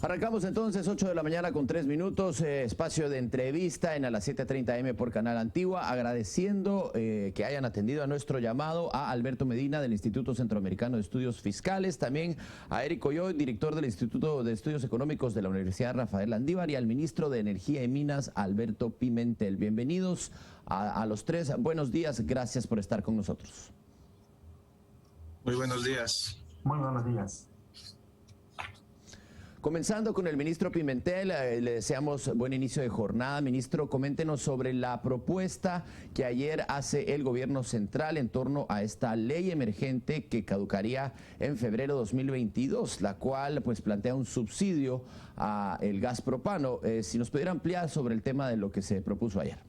Arrancamos entonces, 8 de la mañana con 3 minutos, espacio de entrevista en a las 7:30 AM por Canal Antigua, agradeciendo que hayan atendido a nuestro llamado a Alberto Medina del Instituto Centroamericano de Estudios Fiscales, también a Eric Oyoy, director del Instituto de Estudios Económicos de la Universidad Rafael Landívar, y al ministro de Energía y Minas, Alberto Pimentel. Bienvenidos a los tres, buenos días, gracias por estar con nosotros. Muy buenos días. Muy buenos días. Comenzando con el ministro Pimentel, le deseamos buen inicio de jornada. Ministro, coméntenos sobre la propuesta que ayer hace el gobierno central en torno a esta ley emergente que caducaría en febrero de 2022, la cual pues plantea un subsidio a el gas propano. Si nos pudiera ampliar sobre el tema de lo que se propuso ayer.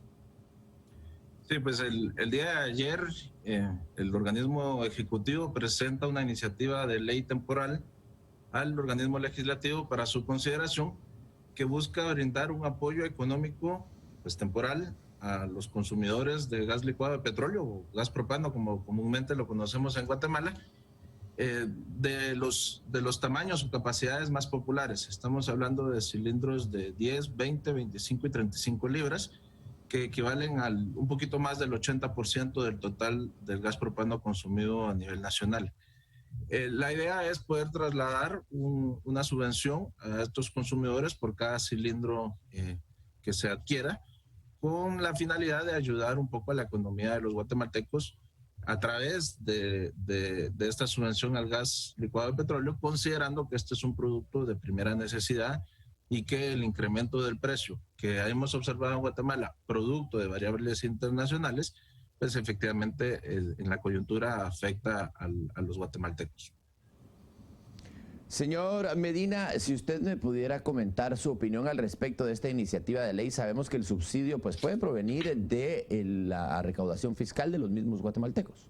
Sí, pues el día de ayer el organismo ejecutivo presenta una iniciativa de ley temporal al organismo legislativo para su consideración, que busca brindar un apoyo económico pues, temporal a los consumidores de gas licuado de petróleo o gas propano, como comúnmente lo conocemos en Guatemala, de los tamaños o capacidades más populares. Estamos hablando de cilindros de 10, 20, 25 y 35 libras, que equivalen al un poquito más del 80% del total del gas propano consumido a nivel nacional. La idea es poder trasladar una subvención a estos consumidores por cada cilindro que se adquiera, con la finalidad de ayudar un poco a la economía de los guatemaltecos a través de esta subvención al gas licuado de petróleo, considerando que este es un producto de primera necesidad y que el incremento del precio que hemos observado en Guatemala, producto de variables internacionales, pues efectivamente en la coyuntura afecta a los guatemaltecos. Señor Medina, si usted me pudiera comentar su opinión al respecto de esta iniciativa de ley. Sabemos que el subsidio pues, puede provenir de la recaudación fiscal de los mismos guatemaltecos.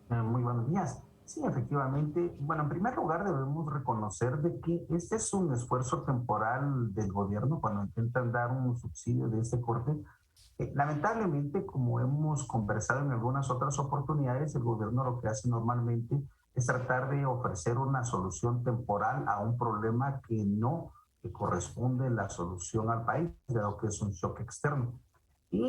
Muy buenos días. Sí, efectivamente. Bueno, en primer lugar debemos reconocer de que este es un esfuerzo temporal del gobierno cuando intentan dar un subsidio de este corte. Lamentablemente, como hemos conversado en algunas otras oportunidades, el gobierno lo que hace normalmente es tratar de ofrecer una solución temporal a un problema que no corresponde la solución al país, dado que es un shock externo. Y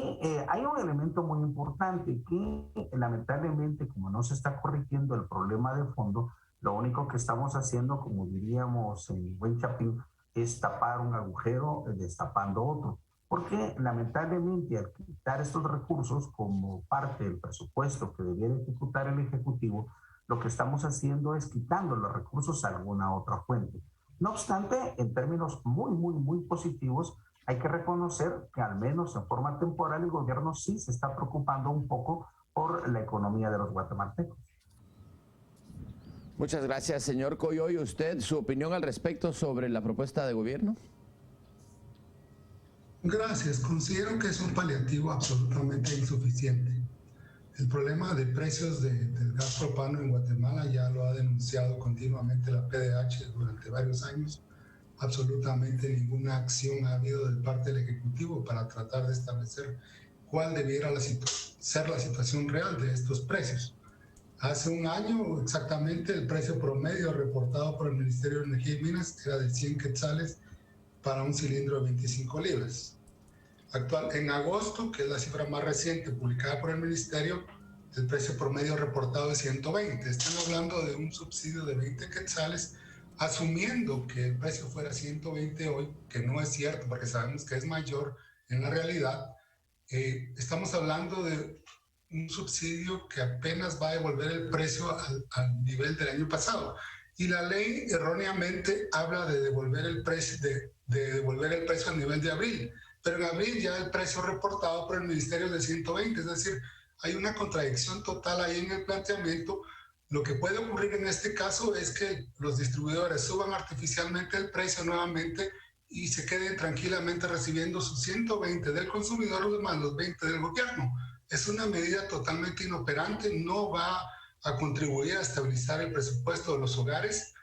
hay un elemento muy importante que lamentablemente, como no se está corrigiendo el problema de fondo, lo único que estamos haciendo, como diríamos en buen chapín, es tapar un agujero destapando otro. Porque lamentablemente al quitar estos recursos como parte del presupuesto que debiera ejecutar el Ejecutivo, lo que estamos haciendo es quitando los recursos a alguna otra fuente. No obstante, en términos muy positivos, hay que reconocer que al menos en forma temporal el gobierno sí se está preocupando un poco por la economía de los guatemaltecos. Muchas gracias, señor Coyoy. ¿Usted, su opinión al respecto sobre la propuesta de gobierno? Gracias. Considero que es un paliativo absolutamente insuficiente. El problema de precios del gas propano en Guatemala ya lo ha denunciado continuamente la PDH durante varios años. Absolutamente ninguna acción ha habido de parte del Ejecutivo para tratar de establecer cuál debiera ser la situación real de estos precios. Hace un año exactamente el precio promedio reportado por el Ministerio de Energía y Minas era de 100 quetzales para un cilindro de 25 libras. En agosto, que es la cifra más reciente publicada por el Ministerio, el precio promedio reportado es 120. Están hablando de un subsidio de 20 quetzales, asumiendo que el precio fuera 120 hoy, que no es cierto porque sabemos que es mayor en la realidad. Estamos hablando de un subsidio que apenas va a devolver el precio al nivel del año pasado. Y la ley erróneamente habla de devolver el precio, devolver el precio al nivel de abril. Pero en abril ya el precio reportado por el Ministerio es de 120, es decir, hay una contradicción total ahí en el planteamiento. Lo que puede ocurrir en este caso es que los distribuidores suban artificialmente el precio nuevamente y se queden tranquilamente recibiendo sus 120 del consumidor más los 20 del gobierno. Es una medida totalmente inoperante, no va a contribuir a estabilizar el presupuesto de los hogares.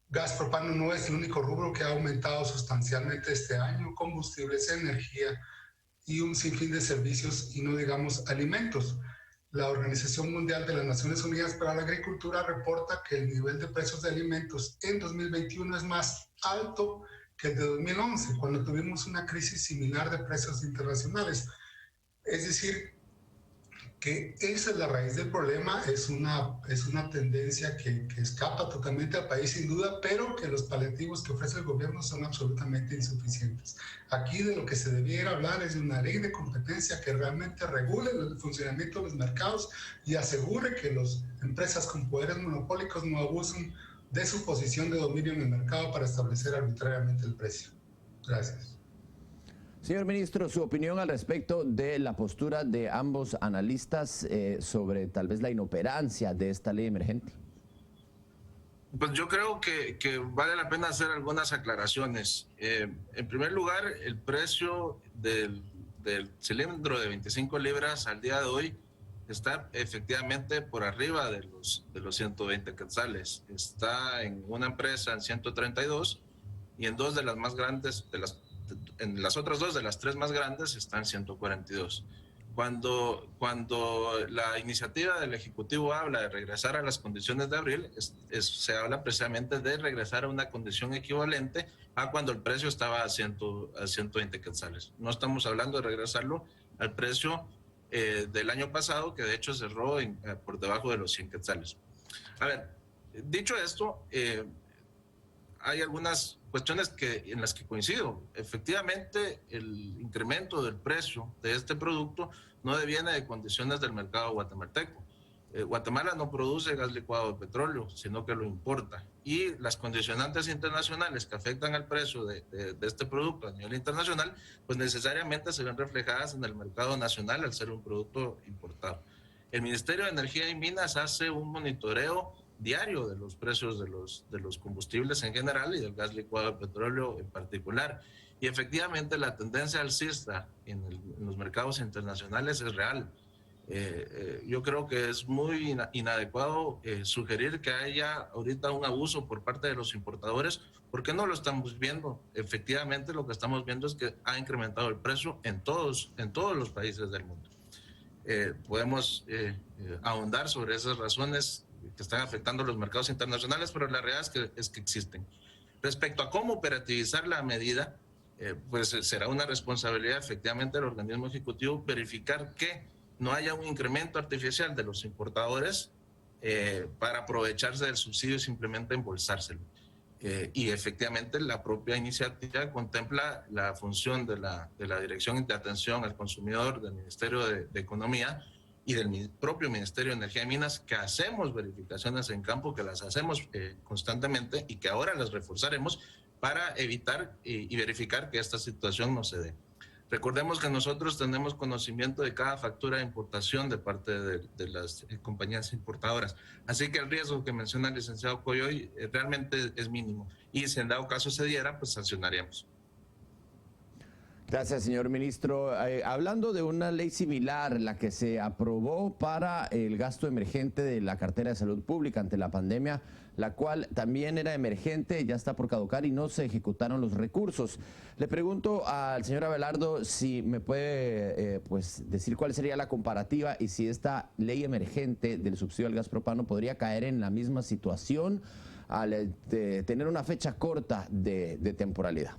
Gas propano no es el único rubro que ha aumentado sustancialmente este año, combustibles, energía y un sinfín de servicios y no digamos alimentos. La Organización Mundial de las Naciones Unidas para la Agricultura reporta que el nivel de precios de alimentos en 2021 es más alto que el de 2011, cuando tuvimos una crisis similar de precios internacionales. Es decir, que esa es la raíz del problema, es una tendencia que escapa totalmente al país sin duda, pero que los paliativos que ofrece el gobierno son absolutamente insuficientes. Aquí de lo que se debiera hablar es de una ley de competencia que realmente regule el funcionamiento de los mercados y asegure que las empresas con poderes monopólicos no abusen de su posición de dominio en el mercado para establecer arbitrariamente el precio. Gracias. Señor ministro, su opinión al respecto de la postura de ambos analistas sobre tal vez la inoperancia de esta ley emergente. Pues yo creo que vale la pena hacer algunas aclaraciones. En primer lugar, el precio del cilindro de 25 libras al día de hoy está efectivamente por arriba de los 120 quetzales. Está en una empresa en 132 y en dos de las más grandes, en las otras dos de las tres más grandes están 142. Cuando la iniciativa del Ejecutivo habla de regresar a las condiciones de abril, se habla precisamente de regresar a una condición equivalente a cuando el precio estaba a 120 quetzales. No estamos hablando de regresarlo al precio del año pasado, que de hecho cerró por debajo de los 100 quetzales. A ver, dicho esto, hay algunas cuestiones en las que coincido. Efectivamente, el incremento del precio de este producto no deviene de condiciones del mercado guatemalteco. Guatemala no produce gas licuado de petróleo, sino que lo importa. Y las condicionantes internacionales que afectan al precio de este producto a nivel internacional, pues necesariamente se ven reflejadas en el mercado nacional al ser un producto importado. El Ministerio de Energía y Minas hace un monitoreo diario de los precios de los combustibles en general y del gas licuado de petróleo en particular. Y efectivamente la tendencia alcista en los mercados internacionales es real. Yo creo que es muy inadecuado sugerir que haya ahorita un abuso por parte de los importadores, porque no lo estamos viendo. Efectivamente lo que estamos viendo es que ha incrementado el precio en todos los países del mundo. Podemos ahondar sobre esas razones que están afectando los mercados internacionales, pero la realidad es que existen. Respecto a cómo operativizar la medida, pues será una responsabilidad efectivamente del organismo ejecutivo verificar que no haya un incremento artificial de los importadores para aprovecharse del subsidio y simplemente embolsárselo. Y efectivamente la propia iniciativa contempla la función de la Dirección de Atención al Consumidor del Ministerio de Economía y del propio Ministerio de Energía y Minas, que hacemos verificaciones en campo, que las hacemos constantemente y que ahora las reforzaremos para evitar y verificar que esta situación no se dé. Recordemos que nosotros tenemos conocimiento de cada factura de importación de parte de las compañías importadoras. Así que el riesgo que menciona el licenciado Coyoy realmente es mínimo. Y si en dado caso se diera, pues sancionaríamos. Gracias, señor ministro. Hablando de una ley similar, la que se aprobó para el gasto emergente de la cartera de salud pública ante la pandemia, la cual también era emergente, ya está por caducar y no se ejecutaron los recursos. Le pregunto al señor Abelardo si me puede pues decir cuál sería la comparativa y si esta ley emergente del subsidio al gas propano podría caer en la misma situación al tener una fecha corta de temporalidad.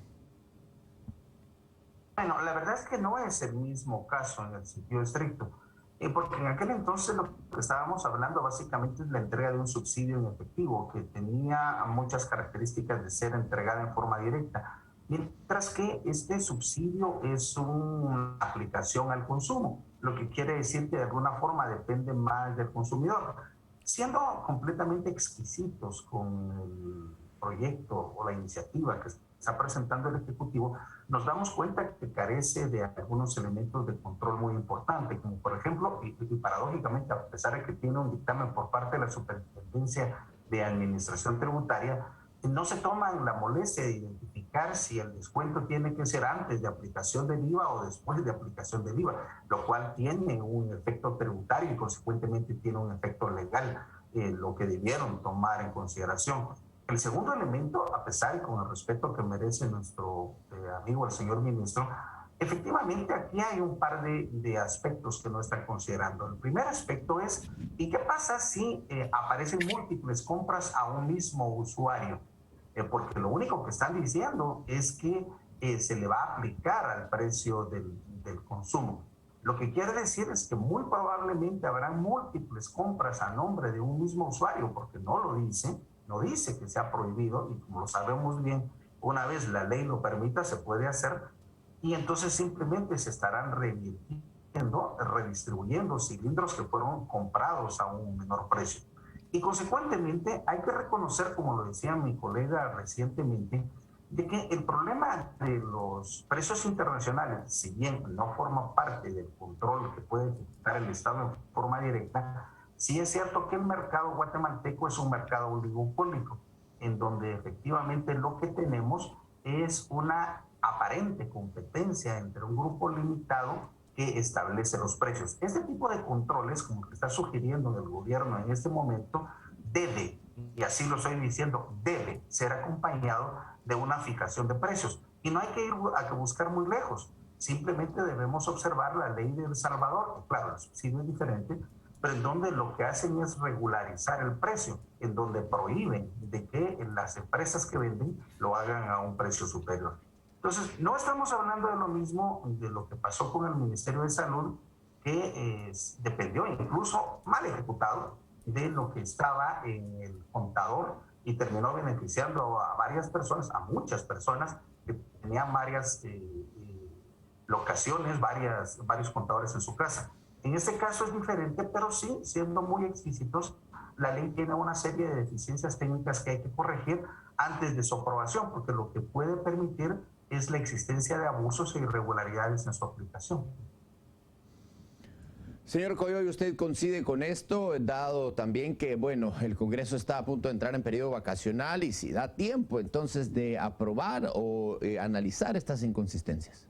Bueno, la verdad es que no es el mismo caso en el sentido estricto, porque en aquel entonces lo que estábamos hablando básicamente es la entrega de un subsidio en efectivo que tenía muchas características de ser entregada en forma directa, mientras que este subsidio es una aplicación al consumo, lo que quiere decir que de alguna forma depende más del consumidor. Siendo completamente exquisitos con el proyecto o la iniciativa que está presentando el Ejecutivo, nos damos cuenta que carece de algunos elementos de control muy importantes, como por ejemplo, y paradójicamente, a pesar de que tiene un dictamen por parte de la Superintendencia de Administración Tributaria, no se toman la molestia de identificar si el descuento tiene que ser antes de aplicación del IVA o después de aplicación del IVA, lo cual tiene un efecto tributario y consecuentemente tiene un efecto legal, lo que debieron tomar en consideración. El segundo elemento, a pesar y con el respeto que merece nuestro amigo el señor ministro, Efectivamente, aquí hay un par de aspectos que no están considerando. El primer aspecto es, ¿y qué pasa si aparecen múltiples compras a un mismo usuario? Porque lo único que están diciendo es que se le va a aplicar al precio del consumo. Lo que quiere decir es que muy probablemente habrán múltiples compras a nombre de un mismo usuario, porque no dice que sea prohibido, y como lo sabemos bien, una vez la ley lo permita, se puede hacer, y entonces simplemente se estarán redistribuyendo cilindros que fueron comprados a un menor precio. Y consecuentemente hay que reconocer, como lo decía mi colega recientemente, de que el problema de los precios internacionales, si bien no forma parte del control que puede ejecutar el Estado en forma directa, sí es cierto que el mercado guatemalteco es un mercado oligopólico, en donde efectivamente lo que tenemos es una aparente competencia entre un grupo limitado que establece los precios. Este tipo de controles, como que está sugiriendo el gobierno en este momento, debe, y así lo estoy diciendo, debe ser acompañado de una fijación de precios. Y no hay que ir a buscar muy lejos. Simplemente debemos observar la ley de El Salvador, que claro, el subsidio es diferente, pero en donde lo que hacen es regularizar el precio, en donde prohíben de que las empresas que venden lo hagan a un precio superior. Entonces, no estamos hablando de lo mismo de lo que pasó con el Ministerio de Salud, que dependió, incluso mal ejecutado, de lo que estaba en el contador y terminó beneficiando a varias personas, a muchas personas que tenían varias locaciones, varios contadores en su casa. En este caso es diferente, pero sí, siendo muy explícitos, la ley tiene una serie de deficiencias técnicas que hay que corregir antes de su aprobación, porque lo que puede permitir es la existencia de abusos e irregularidades en su aplicación. Señor Coyoy, ¿usted coincide con esto, dado también que, bueno, el Congreso está a punto de entrar en periodo vacacional y si da tiempo entonces de aprobar o analizar estas inconsistencias?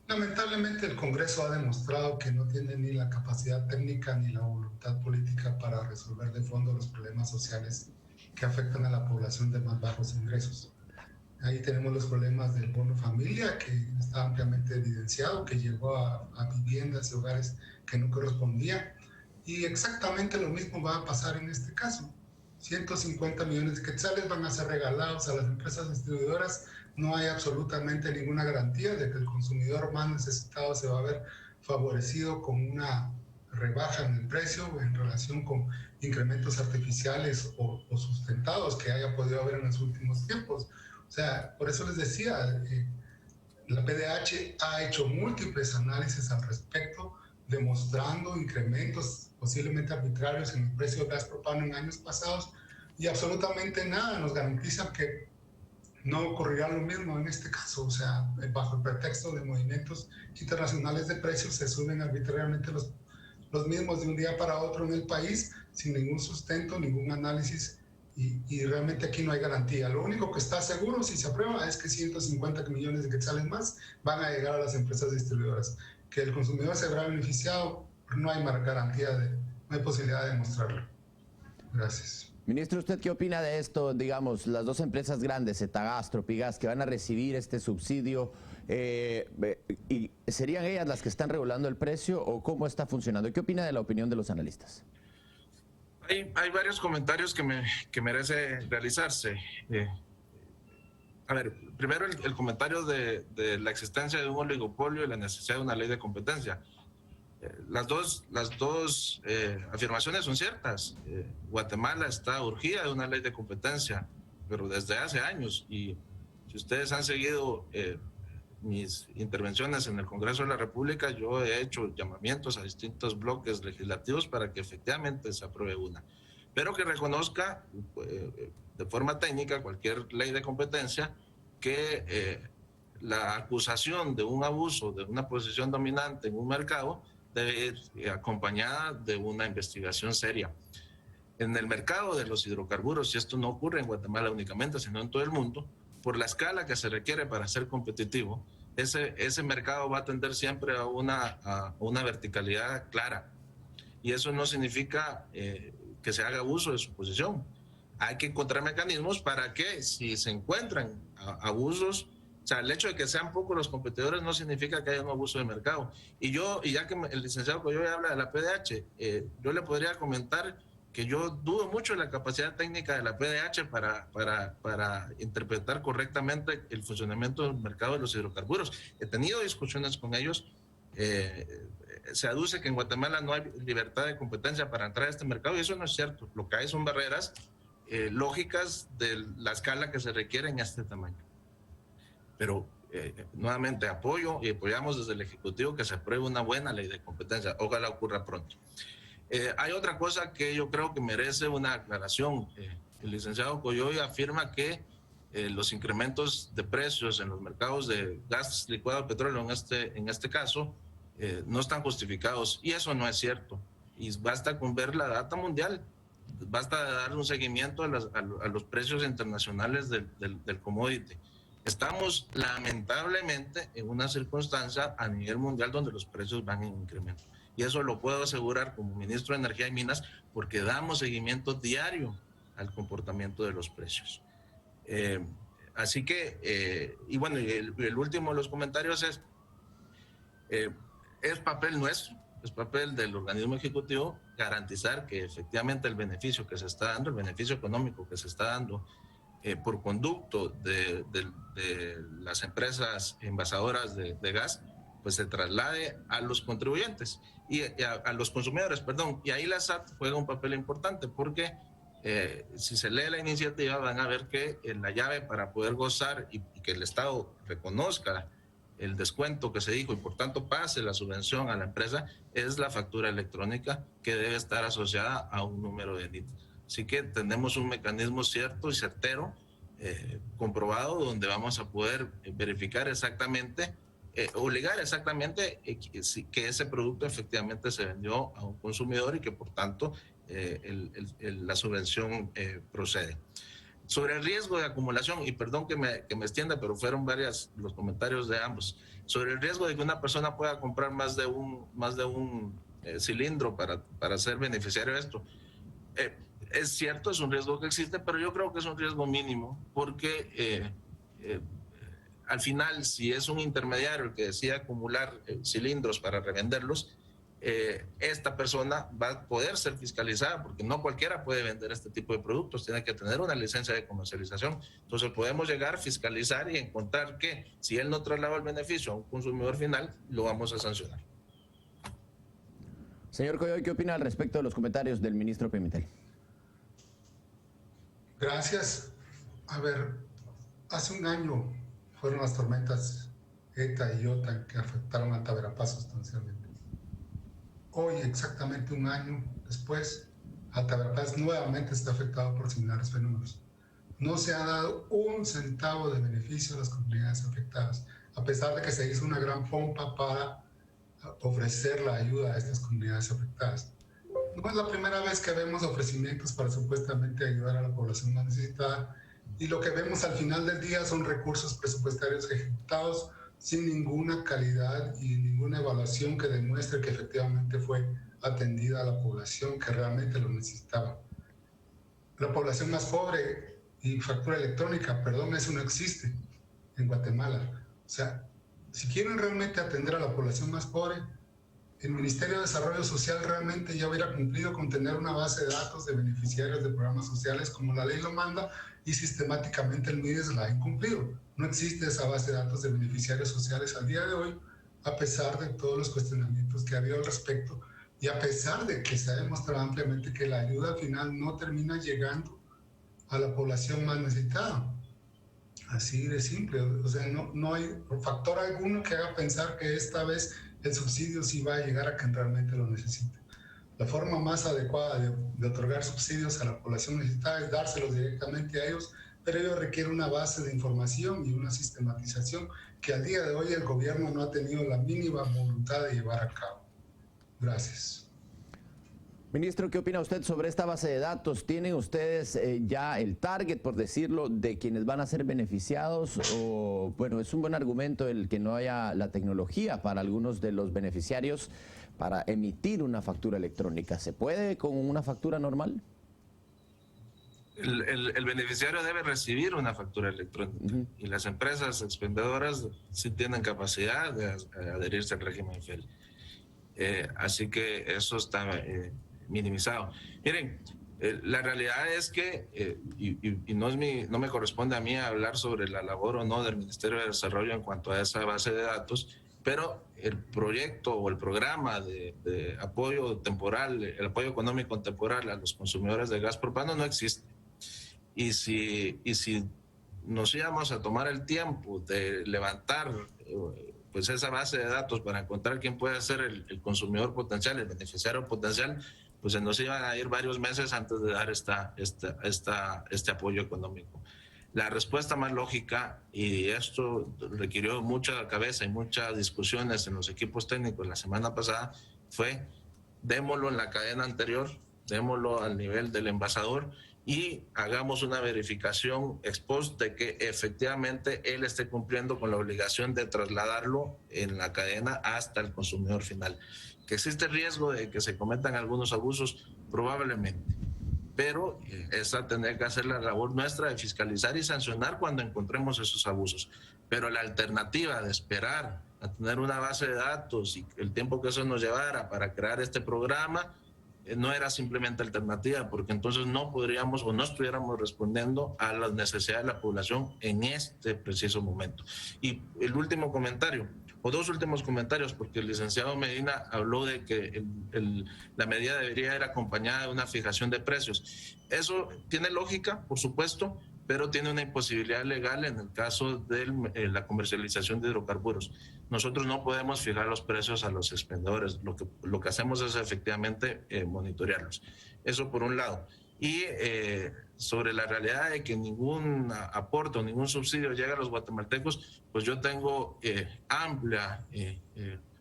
Lamentablemente el Congreso ha demostrado que no tiene ni la capacidad técnica ni la voluntad política para resolver de fondo los problemas sociales que afectan a la población de más bajos ingresos. Ahí tenemos los problemas del bono familia, que está ampliamente evidenciado, que llegó a viviendas y hogares que no correspondían. Y exactamente lo mismo va a pasar en este caso. 150 millones de quetzales van a ser regalados a las empresas distribuidoras. No hay absolutamente ninguna garantía de que el consumidor más necesitado se va a ver favorecido con una rebaja en el precio en relación con incrementos artificiales o sustentados que haya podido haber en los últimos tiempos. O sea, por eso les decía, la PDH ha hecho múltiples análisis al respecto, demostrando incrementos posiblemente arbitrarios en el precio del gas propano en años pasados, y absolutamente nada nos garantiza que no ocurrirá lo mismo en este caso. O sea, bajo el pretexto de movimientos internacionales de precios, se suben arbitrariamente los mismos de un día para otro en el país, sin ningún sustento, ningún análisis. Y realmente aquí no hay garantía. Lo único que está seguro, si se aprueba, es que 150 millones de quetzales más van a llegar a las empresas distribuidoras. Que el consumidor se habrá beneficiado, no hay garantía, no hay posibilidad de demostrarlo. Gracias. Ministro, ¿usted qué opina de esto? Digamos, las dos empresas grandes, Etagas, Tropigas, que van a recibir este subsidio, ¿y serían ellas las que están regulando el precio o cómo está funcionando? ¿Qué opina de la opinión de los analistas? Hay varios comentarios que merece realizarse. A ver, primero el comentario de la existencia de un oligopolio y la necesidad de una ley de competencia. Las dos afirmaciones son ciertas. Guatemala está urgida de una ley de competencia, pero desde hace años. Y si ustedes han seguido mis intervenciones en el Congreso de la República, yo he hecho llamamientos a distintos bloques legislativos para que efectivamente se apruebe una, pero que reconozca de forma técnica cualquier ley de competencia que la acusación de un abuso, de una posición dominante en un mercado, debe ir acompañada de una investigación seria. En el mercado de los hidrocarburos, y esto no ocurre en Guatemala únicamente, sino en todo el mundo, por la escala que se requiere para ser competitivo, ese mercado va a tender siempre a una verticalidad clara. Y eso no significa que se haga uso de su posición. Hay que encontrar mecanismos para que, si se encuentran abusos, O sea, el hecho de que sean pocos los competidores no significa que haya un abuso de mercado. Y ya que el licenciado Coyoy habla de la PDH, yo le podría comentar que yo dudo mucho de la capacidad técnica de la PDH para interpretar correctamente el funcionamiento del mercado de los hidrocarburos. He tenido discusiones con ellos. Se aduce que en Guatemala no hay libertad de competencia para entrar a este mercado y eso no es cierto. Lo que hay son barreras lógicas de la escala que se requiere en este tamaño. Pero nuevamente apoyo y apoyamos desde el Ejecutivo que se apruebe una buena ley de competencia. Ojalá ocurra pronto. Hay otra cosa que yo creo que merece una aclaración. El licenciado Coyoy afirma que los incrementos de precios en los mercados de gas licuado de petróleo, en este caso, no están justificados. Y eso no es cierto. Y basta con ver la data mundial. Basta dar un seguimiento a los precios internacionales del commodity. Estamos lamentablemente en una circunstancia a nivel mundial donde los precios van en incremento. Y eso lo puedo asegurar como ministro de Energía y Minas porque damos seguimiento diario al comportamiento de los precios. Así que, y bueno, el último de los comentarios es papel nuestro, es papel del organismo ejecutivo garantizar que efectivamente el beneficio que se está dando, el beneficio económico que se está dando por conducto de las empresas envasadoras de gas, pues se traslade a los contribuyentes y a los consumidores, perdón. Y ahí la SAT juega un papel importante porque si se lee la iniciativa van a ver que la llave para poder gozar y que el Estado reconozca el descuento que se dijo y por tanto pase la subvención a la empresa es la factura electrónica que debe estar asociada a un número de NIT. Así que tenemos un mecanismo cierto y certero, comprobado, donde vamos a poder verificar exactamente, obligar exactamente que ese producto efectivamente se vendió a un consumidor y que por tanto la subvención procede. Sobre el riesgo de acumulación, y perdón que me extienda, pero fueron varios los comentarios de ambos, sobre el riesgo de que una persona pueda comprar más de un cilindro para ser beneficiario de esto. Es cierto, es un riesgo que existe, pero yo creo que es un riesgo mínimo, porque al final, si es un intermediario el que decide acumular cilindros para revenderlos, esta persona va a poder ser fiscalizada, porque no cualquiera puede vender este tipo de productos, tiene que tener una licencia de comercialización. Entonces podemos llegar a fiscalizar y encontrar que si él no traslada el beneficio a un consumidor final, lo vamos a sancionar. Señor Coyoy, ¿qué opina al respecto de los comentarios del ministro Pimentel? Gracias. A ver, hace un año fueron las tormentas ETA y IOTA que afectaron a Taberapaz sustancialmente. Hoy, exactamente un año después, Taberapaz nuevamente está afectado por similares fenómenos. No se ha dado un centavo de beneficio a las comunidades afectadas, a pesar de que se hizo una gran pompa para ofrecer la ayuda a estas comunidades afectadas. No es la primera vez que vemos ofrecimientos para supuestamente ayudar a la población más necesitada, y lo que vemos al final del día son recursos presupuestarios ejecutados sin ninguna calidad y ninguna evaluación que demuestre que efectivamente fue atendida a la población que realmente lo necesitaba. La población más pobre y factura electrónica, perdón, eso no existe en Guatemala. O sea, si quieren realmente atender a la población más pobre, el Ministerio de Desarrollo Social realmente ya hubiera cumplido con tener una base de datos de beneficiarios de programas sociales como la ley lo manda, y sistemáticamente el MIDES la ha incumplido. No existe esa base de datos de beneficiarios sociales al día de hoy, a pesar de todos los cuestionamientos que ha habido al respecto y a pesar de que se ha demostrado ampliamente que la ayuda al final no termina llegando a la población más necesitada. Así de simple. O sea, no hay factor alguno que haga pensar que esta vez el subsidio sí va a llegar a quien realmente lo necesite. La forma más adecuada de otorgar subsidios a la población necesitada es dárselos directamente a ellos, pero ello requiere una base de información y una sistematización que al día de hoy el gobierno no ha tenido la mínima voluntad de llevar a cabo. Gracias. Ministro, ¿qué opina usted sobre esta base de datos? ¿Tienen ustedes ya el target, por decirlo, de quienes van a ser beneficiados? O, bueno, es un buen argumento el que no haya la tecnología para algunos de los beneficiarios para emitir una factura electrónica. ¿Se puede con una factura normal? El beneficiario debe recibir una factura electrónica y las empresas expendedoras sí tienen capacidad de adherirse al régimen FEL. Así que eso está minimizado. Miren, la realidad es que, y no me corresponde a mí hablar sobre la labor o no del Ministerio de Desarrollo en cuanto a esa base de datos, pero el proyecto o el programa de apoyo temporal, el apoyo económico temporal a los consumidores de gas propano no existe. Y si nos íbamos a tomar el tiempo de levantar pues esa base de datos para encontrar quién puede ser el consumidor potencial, el beneficiario potencial, pues se nos iban a ir varios meses antes de dar este apoyo económico. La respuesta más lógica, y esto requirió mucha cabeza y muchas discusiones en los equipos técnicos la semana pasada, fue démoslo en la cadena anterior, démoslo al nivel del envasador y hagamos una verificación ex post de que efectivamente él esté cumpliendo con la obligación de trasladarlo en la cadena hasta el consumidor final. Que existe riesgo de que se cometan algunos abusos, probablemente, pero esa tendría que hacer la labor nuestra de fiscalizar y sancionar cuando encontremos esos abusos. Pero la alternativa de esperar a tener una base de datos y el tiempo que eso nos llevara para crear este programa no era simplemente alternativa, porque entonces no podríamos o no estuviéramos respondiendo a las necesidades de la población en este preciso momento. Y el último comentario, o dos últimos comentarios, porque el licenciado Medina habló de que la medida debería ir acompañada de una fijación de precios. Eso tiene lógica, por supuesto, pero tiene una imposibilidad legal en el caso de la comercialización de hidrocarburos. Nosotros no podemos fijar los precios a los expendedores, lo que hacemos es efectivamente monitorearlos. Eso por un lado. Y sobre la realidad de que ningún aporte o ningún subsidio llega a los guatemaltecos, pues yo tengo amplia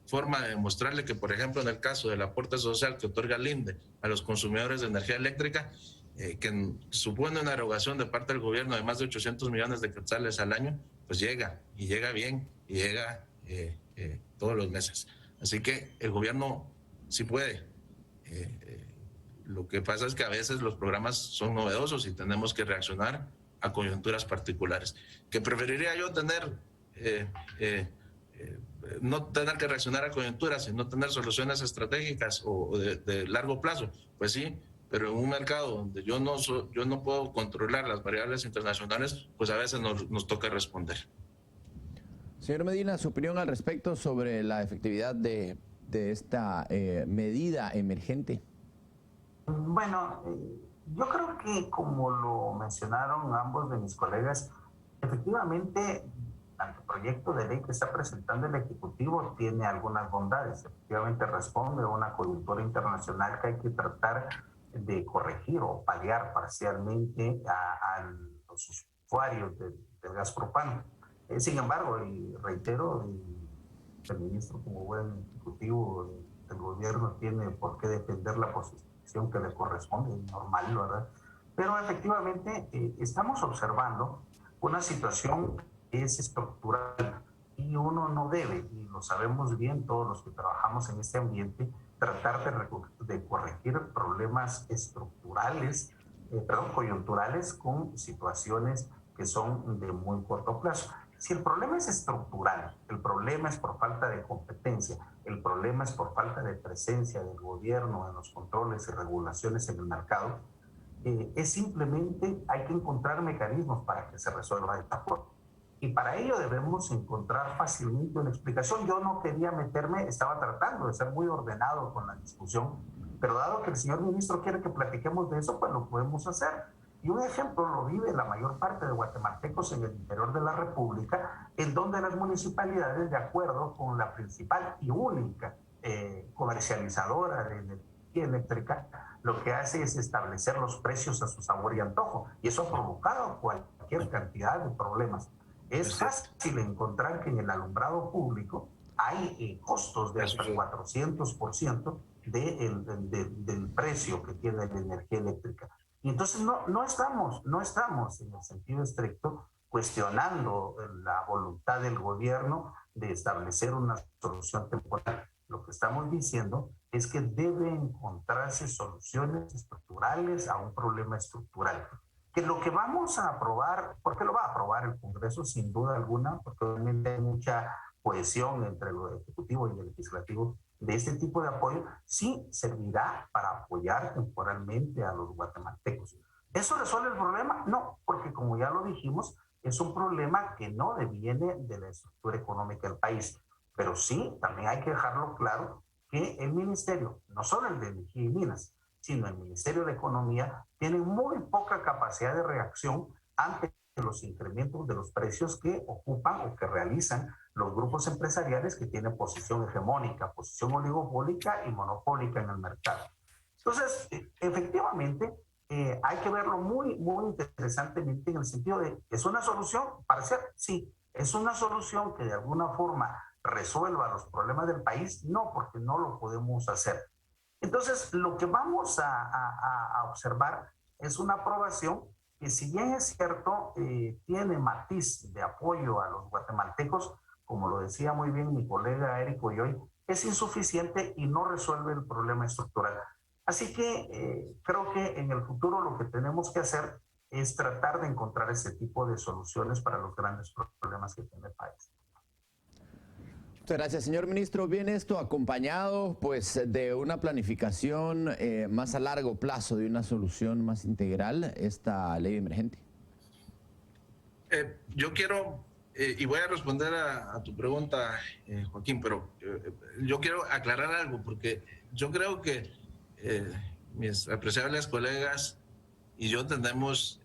forma de demostrarle que, por ejemplo, en el caso del aporte social que otorga el INDE a los consumidores de energía eléctrica, que supone una erogación de parte del gobierno de más de 800 millones de quetzales al año, pues llega, y llega bien, y llega todos los meses. Así que el gobierno sí puede. Lo que pasa es que a veces los programas son novedosos y tenemos que reaccionar a coyunturas particulares. Que preferiría yo tener, no tener que reaccionar a coyunturas, sino tener soluciones estratégicas o de largo plazo. Pues sí, pero en un mercado donde yo no puedo controlar las variables internacionales, pues a veces nos toca responder. Señor Medina, su opinión al respecto sobre la efectividad de esta medida emergente. Bueno, yo creo que como lo mencionaron ambos de mis colegas, efectivamente el proyecto de ley que está presentando el Ejecutivo tiene algunas bondades. Efectivamente responde a una coyuntura internacional que hay que tratar de corregir o paliar parcialmente a los usuarios del gas propano. Sin embargo, y reitero, el ministro como buen ejecutivo del gobierno tiene por qué defender la posición que le corresponde, normal, ¿verdad? Pero efectivamente estamos observando una situación que es estructural y uno no debe, y lo sabemos bien todos los que trabajamos en este ambiente, tratar de corregir problemas estructurales, coyunturales con situaciones que son de muy corto plazo. Si el problema es estructural, el problema es por falta de competencia, el problema es por falta de presencia del gobierno en los controles y regulaciones en el mercado, es simplemente hay que encontrar mecanismos para que se resuelva esta forma. Y para ello debemos encontrar fácilmente una explicación. Yo no quería meterme, estaba tratando de ser muy ordenado con la discusión, pero dado que el señor ministro quiere que platiquemos de eso, pues lo podemos hacer. Y un ejemplo lo vive la mayor parte de guatemaltecos en el interior de la República, en donde las municipalidades, de acuerdo con la principal y única comercializadora de energía eléctrica, lo que hace es establecer los precios a su sabor y antojo. Y eso ha provocado cualquier cantidad de problemas. Es fácil encontrar que en el alumbrado público hay costos de hasta 400% del precio que tiene la energía eléctrica. Y entonces no estamos en el sentido estricto cuestionando la voluntad del gobierno de establecer una solución temporal. Lo que estamos diciendo es que deben encontrarse soluciones estructurales a un problema estructural. que lo que vamos a aprobar, porque lo va a aprobar el Congreso sin duda alguna, porque obviamente hay mucha cohesión entre lo ejecutivo y el legislativo, de este tipo de apoyo, sí servirá para apoyar temporalmente a los guatemaltecos. ¿Eso resuelve el problema? No, porque como ya lo dijimos, es un problema que no deviene de la estructura económica del país. Pero sí, también hay que dejarlo claro que el ministerio, no solo el de Energía y Minas, sino el Ministerio de Economía, tiene muy poca capacidad de reacción ante los incrementos de los precios que ocupan o que realizan los grupos empresariales que tienen posición hegemónica, posición oligopólica y monopólica en el mercado. Entonces, efectivamente, hay que verlo muy, muy interesantemente en el sentido de, ¿es una solución parcial? Sí. ¿Es una solución que de alguna forma resuelva los problemas del país? No, porque no lo podemos hacer. Entonces, lo que vamos a observar es una aprobación que, si bien es cierto, tiene matiz de apoyo a los guatemaltecos, como lo decía muy bien mi colega Eric Oyoy, es insuficiente y no resuelve el problema estructural. Así que creo que en el futuro lo que tenemos que hacer es tratar de encontrar ese tipo de soluciones para los grandes problemas que tiene el país. Muchas gracias, señor ministro. Viene esto acompañado pues de una planificación más a largo plazo, de una solución más integral, esta ley emergente. Yo quiero, y voy a responder a tu pregunta, Joaquín, pero yo quiero aclarar algo, porque yo creo que mis apreciables colegas y yo tenemos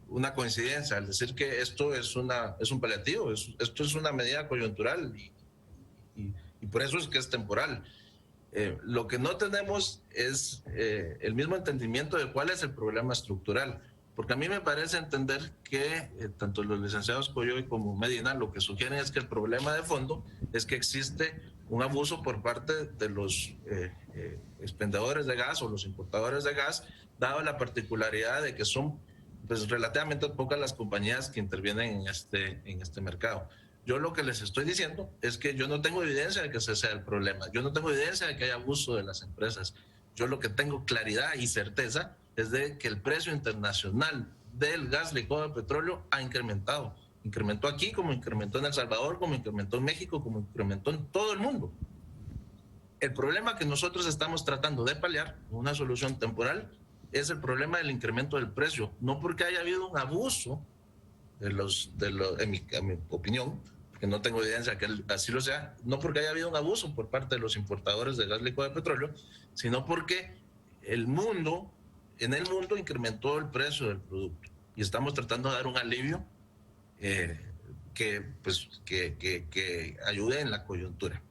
una coincidencia al decir que esto es un paliativo, esto es una medida coyuntural y por eso es que es temporal. Lo que no tenemos es el mismo entendimiento de cuál es el problema estructural, porque a mí me parece entender que tanto los licenciados Coyoy como Medina lo que sugieren es que el problema de fondo es que existe un abuso por parte de los expendedores de gas o los importadores de gas, dado la particularidad de que son pues relativamente pocas las compañías que intervienen en este mercado. Yo lo que les estoy diciendo es que yo no tengo evidencia de que ese sea el problema. Yo no tengo evidencia de que haya abuso de las empresas. Yo lo que tengo claridad y certeza es de que el precio internacional del gas licuado de petróleo ha incrementado. Incrementó aquí, como incrementó en El Salvador, como incrementó en México, como incrementó en todo el mundo. El problema que nosotros estamos tratando de paliar, una solución temporal, es el problema del incremento del precio. No porque haya habido un abuso en mi opinión, porque no tengo evidencia que así lo sea, no porque haya habido un abuso por parte de los importadores de gas licuado de petróleo, sino porque en el mundo incrementó el precio del producto y estamos tratando de dar un alivio que ayude en la coyuntura.